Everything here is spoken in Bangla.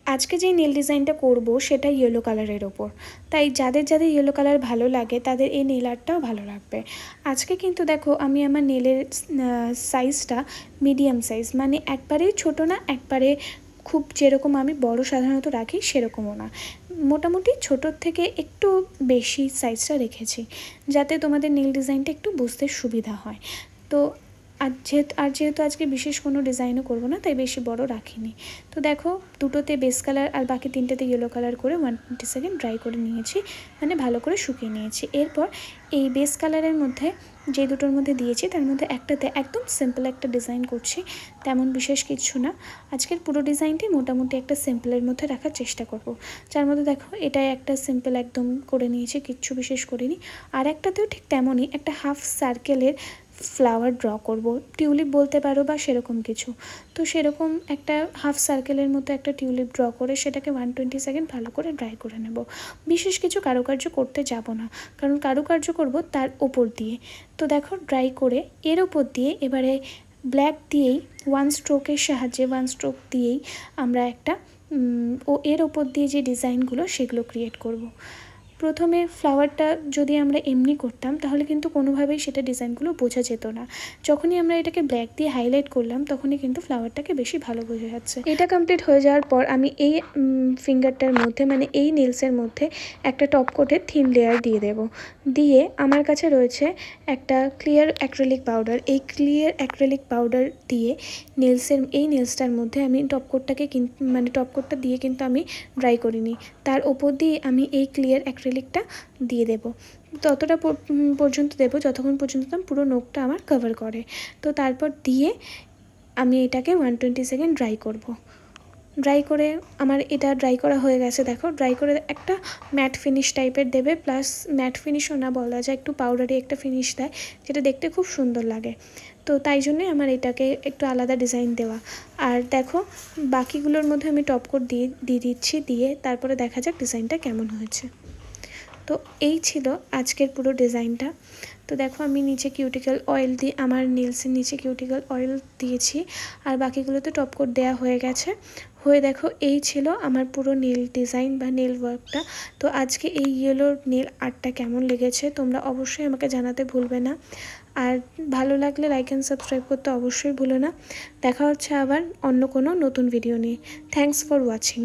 আজকে যে নেল ডিজাইনটা করব সেটা ইয়েলো কালারের ওপর, তাই যাদের যাদের ইয়েলো কালার ভালো লাগে তাদের এই নেল আর্টটাও ভালো লাগবে। আজকে কিন্তু দেখো আমি আমার নেলের সাইজটা মিডিয়াম সাইজ, মানে একবারে ছোট না একবারে খুব যেরকম আমি বড় সাধারণত রাখি সেরকমও না, মোটামুটি ছোটোর থেকে একটু বেশি সাইজটা রেখেছি যাতে তোমাদের নেল ডিজাইনটা একটু বুঝতে সুবিধা হয়। তো যেহেতু আজকে বিশেষ কোনো ডিজাইনও করবো না তাই বেশি বড় রাখিনি। তো দেখো দুটোতে বেস কালার আর বাকি তিনটেতে ইয়েলো কালার করে 120 সেকেন্ড ড্রাই করে নিয়েছি, মানে ভালো করে শুকিয়ে নিয়েছি। এরপর এই বেস কালারের মধ্যে যে দুটোর মধ্যে দিয়েছি তার মধ্যে একটাতে একদম সিম্পল একটা ডিজাইন করছি, তেমন বিশেষ কিছু না। আজকের পুরো ডিজাইনটি মোটামুটি একটা সিম্পলের মধ্যে রাখার চেষ্টা করব, যার মধ্যে দেখো এটাই একটা সিম্পল একদম করে নিয়েছি, কিচ্ছু বিশেষ করিনি। আর একটাতেও ঠিক তেমনই একটা হাফ সার্কেলের ফ্লাওয়ার ড্র করব, টিউলিপ বলতে পারো বা সেরকম কিছু। তো সেরকম একটা হাফ সার্কেলের মতো একটা টিউলিপ ড্র করে সেটাকে 120 সেকেন্ড ভালো করে ড্রাই করে নেব। বিশেষ কিছু কারুকার্য করতে যাব না, কারণ কারুকার্য করব তার ওপর দিয়ে। তো দেখো ড্রাই করে এর ওপর দিয়ে এবারে ব্ল্যাক দিয়েই ওয়ান স্ট্রোকের সাহায্যে স্ট্রোক দিয়েই আমরা একটা এর ওপর দিয়ে যে ডিজাইনগুলো সেগুলো ক্রিয়েট করব। প্রথমে ফ্লাওয়ারটা যদি আমরা এমনি করতাম তাহলে কিন্তু কোনোভাবেই সেটা ডিজাইনগুলো বোঝা যেত না, যখনই আমরা এটাকে ব্ল্যাক দিয়ে হাইলাইট করলাম তখনই কিন্তু ফ্লাওয়ারটাকে বেশি ভালো বোঝা যাচ্ছে। এটা কমপ্লিট হয়ে যাওয়ার পর আমি এই ফিঙ্গারটার মধ্যে মানে এই নেলসের মধ্যে একটা টপ কোটের থিন লেয়ার দিয়ে দেব। দিয়ে আমার কাছে রয়েছে একটা ক্লিয়ার অ্যাক্রিলিক পাউডার, এই ক্লিয়ার অ্যাক্রিলিক পাউডার দিয়ে এই নেলসটার মধ্যে আমি টপ কোটটা দিয়ে কিন্তু আমি ড্রাই করিনি, তার ওপর দিয়ে আমি এই ক্লিয়ার অ্যাক্রিলিকটা দিয়ে দেব। ততটা পর্যন্ত দেবো যতক্ষণ পর্যন্ত পুরো নোকটা আমার কভার করে। তো তারপর দিয়ে আমি এটাকে 120 সেকেন্ড ড্রাই করব। ড্রাই করে আমার এটা ড্রাই করা হয়ে গেছে। দেখো ড্রাই করে একটা ম্যাট ফিনিশ টাইপের দেবে, প্লাস ম্যাট ফিনিশও না বলা যায়, একটু পাউডারি একটা ফিনিশ দেয় যেটা দেখতে খুব সুন্দর লাগে। তো তাই জন্যে আমার এটাকে একটু আলাদা ডিজাইন দেওয়া। আর দেখো বাকিগুলোর মধ্যে আমি টপ কোট দিয়ে দিচ্ছি, দিয়ে তারপরে দেখা যাক ডিজাইনটা কেমন হয়েছে। তো এই ছিল আজকের পুরো ডিজাইনটা। তো দেখো আমি নিচে কিউটিক্যাল অয়েল দিয়ে আমার নেলসের নিচে কিউটিক্যাল অয়েল দিয়েছি, আর বাকিগুলোতে টপ কোট দেওয়া হয়ে গেছে। দেখো এই ছিল আমার পুরো নেল ডিজাইন বা নেল ওয়ার্কটা। তো আজকে এই ইয়েলোর নেল আর্টটা কেমন লেগেছে তোমরা অবশ্যই আমাকে জানাতে ভুলবে না, আর ভালো লাগলে লাইক অ্যান্ড সাবস্ক্রাইব করতে অবশ্যই ভুলো না। দেখা হচ্ছে আবার অন্য কোনো নতুন ভিডিও নিয়ে। Thanks for watching.